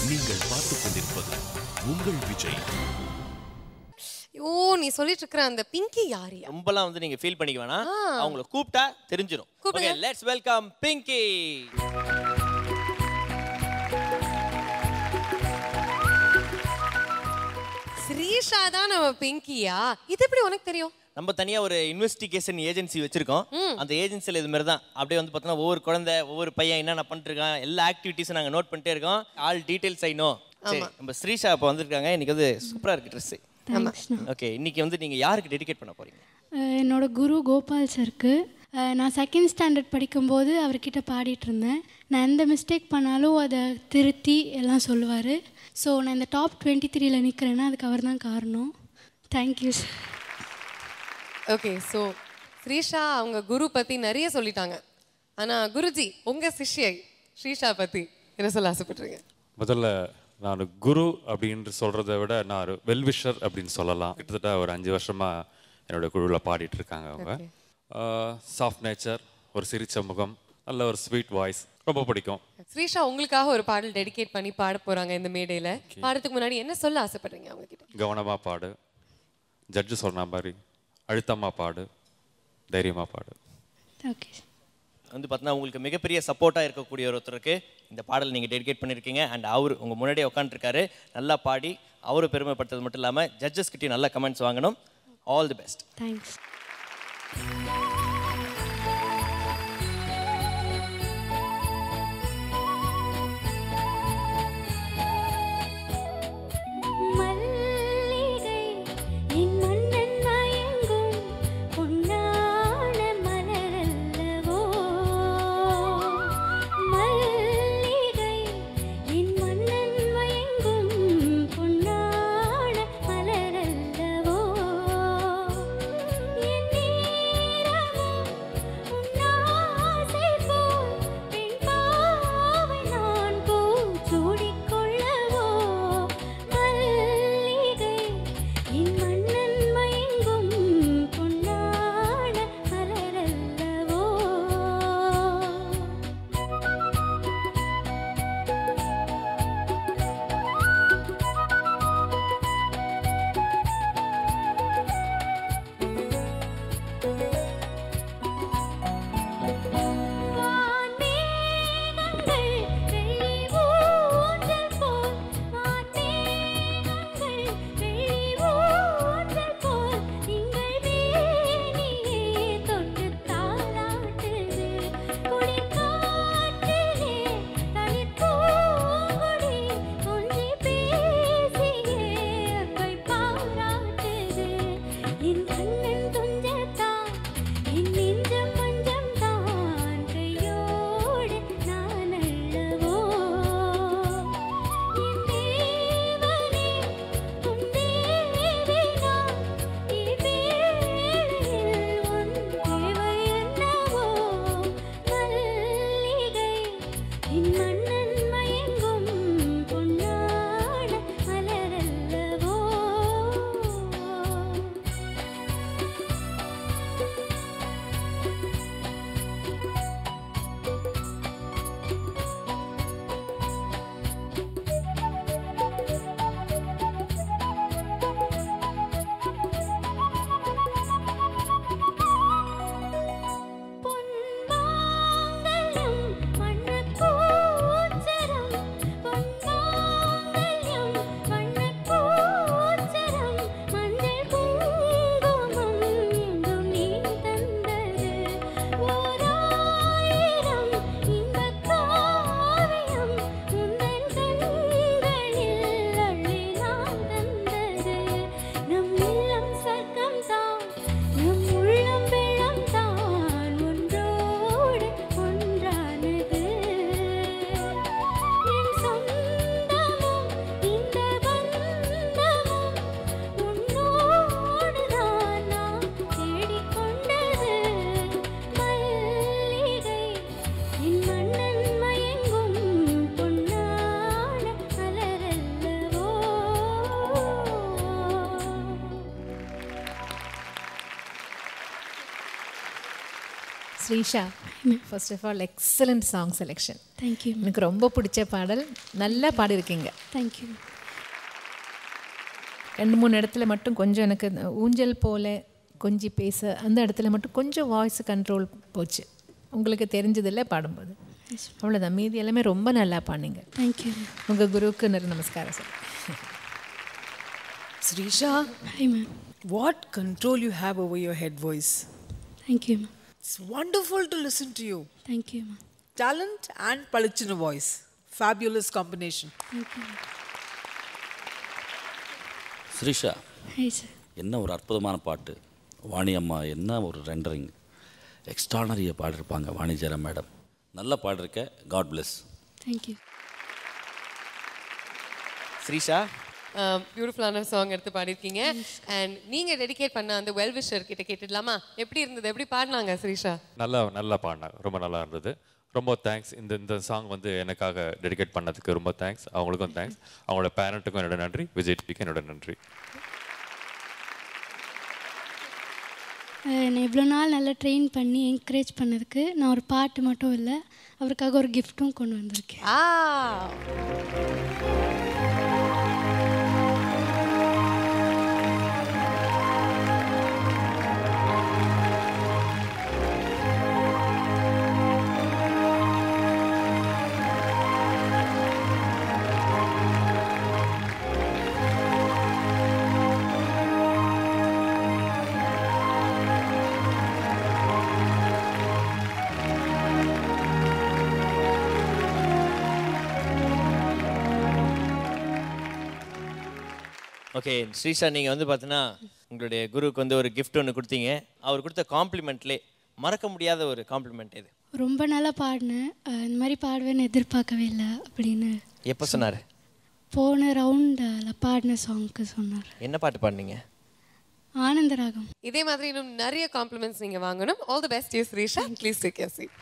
நீங்கள் பார்த்துக் கொண்டிருப்பது உங்கள் விஜய். ஓ, நீ சொல்லிட்டு இருக்கிற அந்த பிங்கி யாரு? ரொம்பலாம் வந்து நீங்க ஃபீல் பண்ணிக்க வேணாம். அவங்கள கூப்பிட்டா தெரிஞ்சிரும். Okay, let's welcome Pinki. Srisha தான் நம்ம பிங்கியா? இது எப்படி உனக்கு தெரியும்? நம்ம தனியா ஒரு இன்வெஸ்டிகேஷன் ஏஜென்சி வச்சிருக்கோம். அந்த ஏஜென்சில இது மாதிரி தான் அப்படியே வந்து பார்த்தோன்னா ஒவ்வொரு குழந்தை ஒவ்வொரு பையன் என்னென்ன பண்ணிட்டு இருக்கான் எல்லா ஆக்டிவிட்டீஸும் நாங்கள் நோட் பண்ணிட்டே இருக்கோம். All details I know. சரி, நம்ம ஸ்ரீஷா இப்போ வந்திருக்காங்க. இன்னைக்கு வந்து சூப்பராக இருக்கு ட்ரெஸ்ஸு. ஓகே, இன்னைக்கு வந்து நீங்கள் யாருக்கு டெடிகேட் பண்ண போறீங்க? என்னோட குரு கோபால் சருக்கு. நான் செகண்ட் ஸ்டாண்டர்ட் படிக்கும்போது அவர்கிட்ட பாடிட்டு இருந்தேன். நான் எந்த மிஸ்டேக் பண்ணாலும் அதை திருத்தி எல்லாம் சொல்லுவார். ஸோ நான் இந்த டாப் 23ல் நிற்கிறேன்னா அதுக்கு அவர் தான் காரணம். Thank you sir. Okay, so Srisha அவங்க குரு பற்றி நிறைய சொல்லிட்டாங்க. ஆனால் குருஜி, உங்கள் சிஷ்யை ஸ்ரீஷா பற்றி என்ன சொல்ல ஆசைப்படுறீங்க? முதல்ல நான் குரு அப்படின்னு சொல்கிறத விட நான் ஒரு வெல்விஷர் அப்படின்னு சொல்லலாம். கிட்டத்தட்ட ஒரு 5 வருஷமாக என்னோடய குழுவில் பாடிட்டு இருக்காங்க அவங்க. சாஃப்ட் நேச்சர், ஒரு சிரிச்ச முகம், நல்ல ஒரு ஸ்வீட் வாய்ஸ், ரொம்ப பிடிக்கும். ஸ்ரீஷா உங்களுக்காக ஒரு பாடல் டெடிகேட் பண்ணி பாட போகிறாங்க இந்த மேடையில். பாடுறதுக்கு முன்னாடி என்ன சொல்ல ஆசைப்படுறீங்க அவங்க கிட்ட? கவனமாக பாடு, ஜட்ஜு சொன்ன மாதிரி அழுத்தமாக பாடு, தைரியமாக பாடு. ஓகே. வந்து பார்த்தீங்கன்னா உங்களுக்கு மிகப்பெரிய சப்போர்ட்டாக இருக்கக்கூடிய ஒருத்தருக்கு இந்த பாடல் நீங்கள் டெடிகேட் பண்ணியிருக்கீங்க. அண்ட் அவர் உங்கள் முன்னாடியே உட்காந்துருக்காரு. நல்லா பாடி அவரு பெருமைப்படுத்துறது மட்டும் இல்லாமல் ஜட்ஜஸ் கிட்டே நல்ல கமெண்ட்ஸ் வாங்கணும். All the best. Thanks. Srisha, first of all, excellent song selection. Thank you. எனக்கு ரொம்ப பிடிச்ச பாடல். நல்லா பாடியிருக்கீங்க. தேங்க்யூ. 2-3 இடத்துல மட்டும் கொஞ்சம் எனக்கு ஊஞ்சல் போல கொஞ்சி பேச அந்த இடத்துல மட்டும் கொஞ்சம் வாய்ஸ் கண்ட்ரோல் போச்சு. உங்களுக்கு தெரிஞ்சதில்லை பாடும்போது. அவ்வளோதான். மீதி எல்லாமே ரொம்ப நல்லா பாடினீங்க. தேங்க்யூ. உங்கள் குருவுக்கு நமஸ்காரம் sir. Srisha, Hi ma'am. what control you have over your head voice. Thank you ma'am. It's wonderful to listen to you. Thank you ma'am. Talent and palichina voice. Fabulous combination. Thank you. Srisha, Hi sir. என்ன ஒரு அற்புதமான பாட்டு. வாணி அம்மா என்ன ஒரு rendering, எக்ஸ்ட்ரானரியை பாடிருப்பாங்க Vani Jayaram madam. நல்லா பாடிருக்க. God bless. Thank you. Srisha, பியூட்டிஃபுல்லான சாங் எடுத்து பாடியிருக்கீங்க. அண்ட் நீங்கள் டெடிகேட் பண்ண அந்த வெல்விஷர் கிட்ட கேட்டுடலாமா? எப்படி இருந்தது? எப்படி பாடினாங்க ஸ்ரீஷா? நல்லா பாடினாங்க. ரொம்ப நல்லா இருந்தது. ரொம்ப தேங்க்ஸ். இந்த சாங் வந்து எனக்காக டெடிகேட் பண்ணதுக்கு ரொம்ப தேங்க்ஸ். அவங்களுக்கும் தேங்க்ஸ். அவங்களோட பேரண்ட்டுக்கும் என்னோட நன்றி. விஜய் டிவிக்கு என்னோட நன்றி. என்னை இவ்வளோ நாள் நல்லா ட்ரெயின் பண்ணி என்கரேஜ் பண்ணதுக்கு நான் ஒரு பாட்டு மட்டும் இல்லை, அவருக்காக ஒரு கிஃப்ட்டும் கொண்டு வந்திருக்கேன். ஓகே ஸ்ரீஷா, நீங்கள் வந்து பார்த்தீங்கன்னா உங்களுடைய குருவுக்கு வந்து ஒரு கிஃப்ட் ஒன்று கொடுத்தீங்க. அவர் கொடுத்த காம்ப்ளிமெண்ட்லே மறக்க முடியாத ஒரு காம்ப்ளிமெண்ட் இது? ரொம்ப நல்லா பாடினேன். இந்த மாதிரி பாடுவேன்னு எதிர்பார்க்கவே இல்லை அப்படின்னு. எப்போ சொன்னார்? போன ரவுண்டில் பாடின சாங்க்கு சொன்னார். என்ன பாட்டு பாடினீங்க? ஆனந்தராகம். இதே மாதிரி இன்னும் நிறைய காம்ப்ளிமெண்ட்ஸ் நீங்கள் வாங்கணும். All the best you Shreesha. Please take your seat.